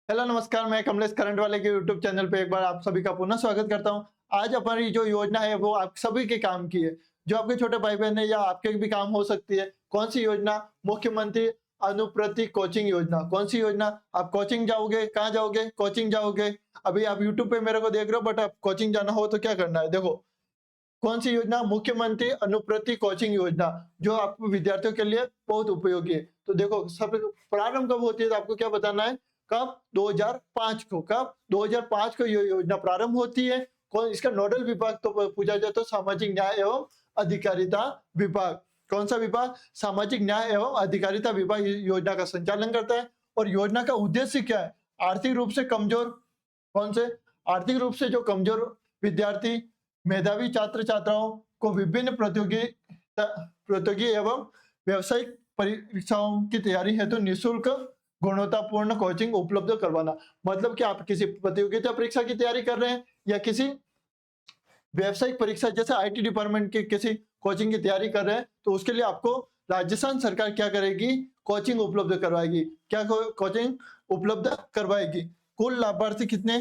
Hello नमस्कार, मैं Kamlesh current वाले के यूट्यूब चैनल पे एक बार आप सभी का पुनः स्वागत करता हूं। आज हमारी जो योजना है वो आप सभी के काम की है, जो आपके छोटे भाई बहन है या आपके भी काम हो सकती है। कौन सी योजना? मुख्यमंत्री अनुप्रति कोचिंग योजना। कौन सी योजना? आप कोचिंग जाओगे, कहाँ जाओगे? कोचिंग जाओगे। अभी आप यूट्यूब पे मेरे को देख रहे हो, बट आप कोचिंग जाना हो तो क्या करना है? देखो, कौन सी योजना? मुख्यमंत्री अनुप्रति कोचिंग योजना, जो आपको विद्यार्थियों के लिए बहुत उपयोगी है। तो देखो, सब प्रारंभ कब होती है तो आपको क्या बताना है? कब? 2005 को। कब? 2005 को ये योजना प्रारंभ होती है। कौन इसका नोडल विभाग तो पूछा जाए तो सामाजिक न्याय एवं अधिकारिता विभाग। कौन सा विभाग? सामाजिक न्याय एवं अधिकारिता विभाग इस योजना का संचालन करता है। और योजना का उद्देश्य क्या है? आर्थिक रूप से कमजोर, कौन से? आर्थिक रूप से जो कमजोर विद्यार्थी, मेधावी छात्र छात्राओं को विभिन्न प्रतियोगी एवं व्यावसायिक परीक्षाओं की तैयारी हेतु निःशुल्क गुणवत्तापूर्ण कोचिंग उपलब्ध करवाना। मतलब कि आप किसी प्रतियोगिता परीक्षा की तैयारी कर रहे हैं या किसी व्यावसायिक परीक्षा जैसे आईटी डिपार्टमेंट के किसी कोचिंग की तैयारी कर रहे हैं, तो उसके लिए आपको राजस्थान सरकार क्या करेगी? कोचिंग उपलब्ध करवाएगी। क्या कोचिंग उपलब्ध करवाएगी? कुल लाभार्थी कितने?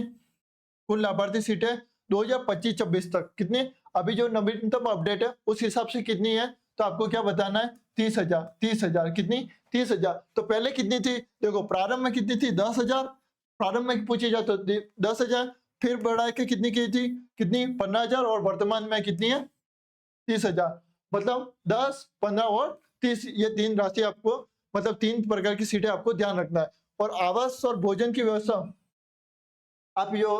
कुल लाभार्थी सीटें 2025-26 तक कितने? अभी जो नवीनतम अपडेट है उस हिसाब से कितनी है तो आपको क्या बताना है? 30,000। 30,000 कितनी? 30,000। तो पहले कितनी थी? देखो, प्रारंभ में कितनी थी? 10,000। प्रारंभ में पूछी जाए तो 10,000, फिर बढ़ा के कितनी की थी? कितनी? 15,000। और वर्तमान में कितनी है? 30,000। मतलब 10, 15 और 30, ये तीन राशि आपको, मतलब तीन प्रकार की सीटें आपको ध्यान रखना है। और आवास और भोजन की व्यवस्था, आप यो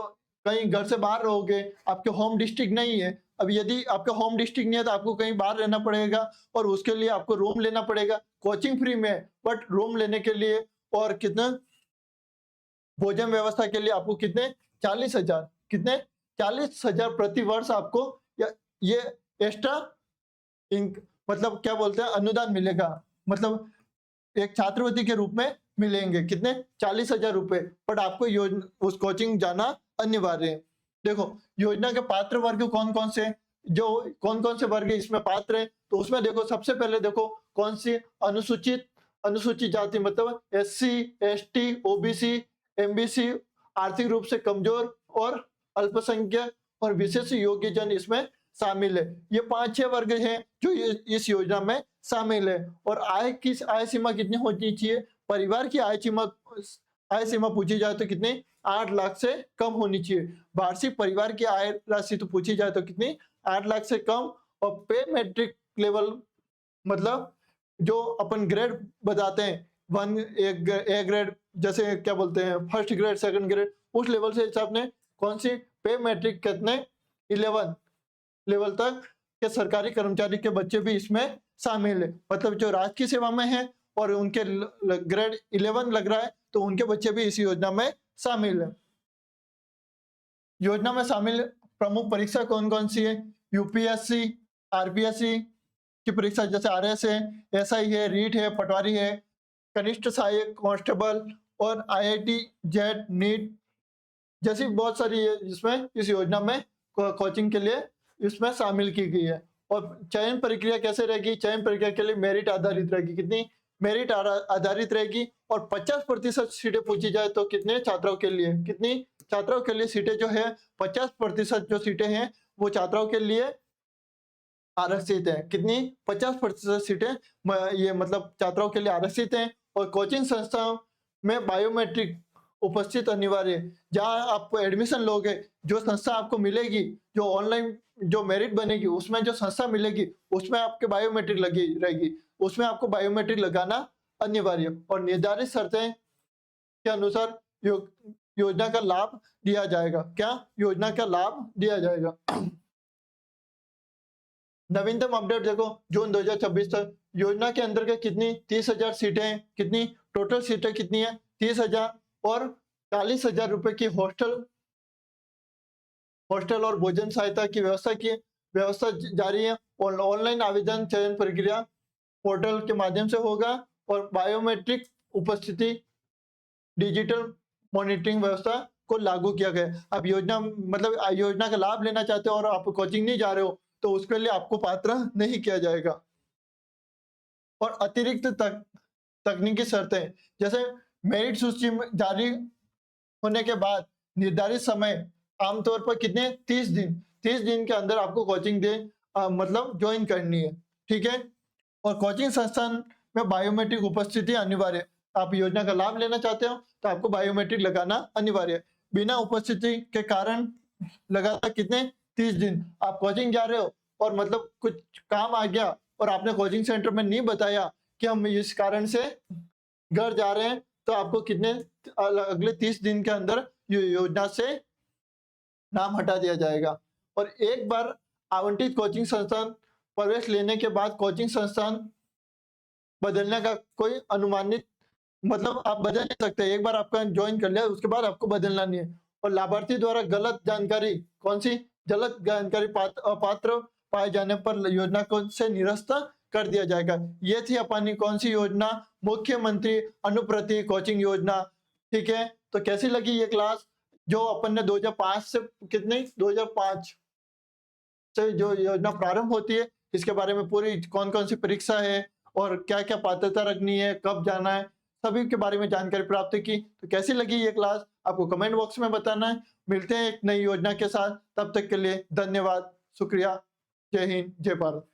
कहीं घर से बाहर रहोगे, आपके होम डिस्ट्रिक्ट नहीं है। अब यदि आपका होम डिस्ट्रिक्ट नहीं है तो आपको कहीं बाहर रहना पड़ेगा और उसके लिए आपको रूम लेना पड़ेगा। कोचिंग फ्री में है, बट रूम लेने के लिए और कितना भोजन व्यवस्था के लिए आपको कितने? 40,000। कितने? 40,000 प्रति वर्ष आपको ये एक्स्ट्रा इंक मतलब क्या बोलते हैं, अनुदान मिलेगा। मतलब एक छात्रवृत्ति के रूप में मिलेंगे। कितने? 40,000 रुपए। बट आपको योजना उस कोचिंग जाना अनिवार्य है। देखो, योजना के पात्र वर्ग कौन कौन से, जो कौन कौन से वर्ग इसमें पात्र है, तो उसमें देखो, सबसे पहले देखो कौन सी अनुसूचित अनुसूचित जाति, मतलब एससी, एसटी, ओबीसी, एमबीसी, आर्थिक रूप से कमजोर और अल्पसंख्यक और विशेष योग्य जन इसमें शामिल है। ये 5-6 वर्ग हैं जो इस योजना में शामिल है। और आय सीमा कितनी होनी चाहिए? परिवार की आय सीमा पूछी जाए तो कितनी? 8 लाख से कम होनी चाहिए। वार्षिक परिवार की आय राशि तो पूछी जाए तो कितनी? 8 लाख से कम। और पे मैट्रिक लेवल, मतलब जो अपन ग्रेड बताते हैं, वन ए ग्रेड, जैसे क्या बोलते हैं, फर्स्ट ग्रेड, सेकंड ग्रेड, उस लेवल से हिसाब ने कौन सी पे मैट्रिक कितने? 11 लेवल तक के सरकारी कर्मचारी के बच्चे भी इसमें शामिल है। मतलब जो राज की सेवा में है और उनके ग्रेड 11 लग रहा है, तो उनके बच्चे भी इस योजना में शामिल है। योजना में शामिल प्रमुख परीक्षा कौन कौन सी है? यूपीएससी, आरपीएससी की परीक्षा जैसे आरएस है, एसआई है, रीट है, पटवारी है, कनिष्ठ सहायक कांस्टेबल और आईआईटी, जेट, नीट जैसी बहुत सारी इसमें इस योजना में कोचिंग के लिए इसमें शामिल की गई है। और चयन प्रक्रिया कैसे रहेगी? चयन प्रक्रिया के लिए मेरिट आधारित रहेगी। कितनी? मेरिट आधारित रहेगी। और 50% सीटें पूछी जाए तो कितने छात्रों के लिए? कितनी छात्रों के लिए सीटें जो है, 50% जो सीटें हैं वो छात्रों के लिए आरक्षित है। कितनी? 50% सीटें ये मतलब छात्रों के लिए आरक्षित हैं। और कोचिंग संस्थाओं में बायोमेट्रिक उपस्थित अनिवार्य है। जहां आप एडमिशन लोगे, जो संस्था आपको मिलेगी, जो ऑनलाइन जो मेरिट बनेगी, उसमें जो संस्था मिलेगी उसमें आपके बायोमेट्रिक लगी रहेगी, उसमें आपको बायोमेट्रिक लगाना अनिवार्य। और निर्धारित शर्तें के अनुसार योजना का लाभ दिया जाएगा। क्या? योजना का लाभ दिया जाएगा। नवीनतम अपडेट देखो, जून 2026 तक योजना के अंतर्गत कितनी? 30,000 सीटें हैं। कितनी? टोटल सीटें कितनी है? 30,000। और 40,000 रुपए की हॉस्टल और भोजन सहायता की व्यवस्था जारी है। और ऑनलाइन आवेदन चयन प्रक्रिया पोर्टल के माध्यम से होगा। और बायोमेट्रिक उपस्थिति डिजिटल मॉनिटरिंग व्यवस्था को लागू किया गया। अब योजना, मतलब योजना का लाभ लेना चाहते हो और आप कोचिंग नहीं जा रहे हो तो उसके लिए आपको पात्र नहीं किया जाएगा। और अतिरिक्त तकनीकी शर्तें, जैसे मेरिट सूची में जारी होने के बाद निर्धारित समय आमतौर पर कितने 30 दिन के अंदर आपको कोचिंग मतलब ज्वाइन करनी है। ठीक है, और कोचिंग संस्थान में बायोमेट्रिक उपस्थिति अनिवार्य है। आप योजना का लाभ लेना चाहते हो तो आपको बायोमेट्रिक लगाना अनिवार्य है। बिना उपस्थिति के कारण लगातार कितने 30 दिन आप कोचिंग जा रहे हो और मतलब कुछ काम आ गया और आपने कोचिंग सेंटर में नहीं बताया कि हम इस कारण से घर जा रहे हैं, तो आपको कितने अगले 30 दिन के अंदर योजना से नाम हटा दिया जाएगा। और एक बार आवंटित कोचिंग संस्थान प्रवेश लेने के बाद कोचिंग संस्थान बदलने का कोई अनुमानित मतलब आप बदल नहीं सकते। एक बार आपका ज्वाइन कर लिया उसके बाद आपको बदलना नहीं है। और लाभार्थी द्वारा गलत जानकारी, कौन सी गलत जानकारी अपात्र पाए जाने पर योजना को से निरस्त कर दिया जाएगा। ये थी अपनी कौन सी योजना, मुख्यमंत्री अनुप्रति कोचिंग योजना। ठीक है, तो कैसी लगी ये क्लास जो अपन ने 2005 से कितने 2005 से जो योजना प्रारंभ होती है, इसके बारे में पूरी कौन कौन सी परीक्षा है और क्या क्या पात्रता रखनी है, कब जाना है, सभी के बारे में जानकारी प्राप्त की। तो कैसी लगी ये क्लास आपको कमेंट बॉक्स में बताना है। मिलते हैं एक नई योजना के साथ, तब तक के लिए धन्यवाद, शुक्रिया, जय हिंद, जय भारत।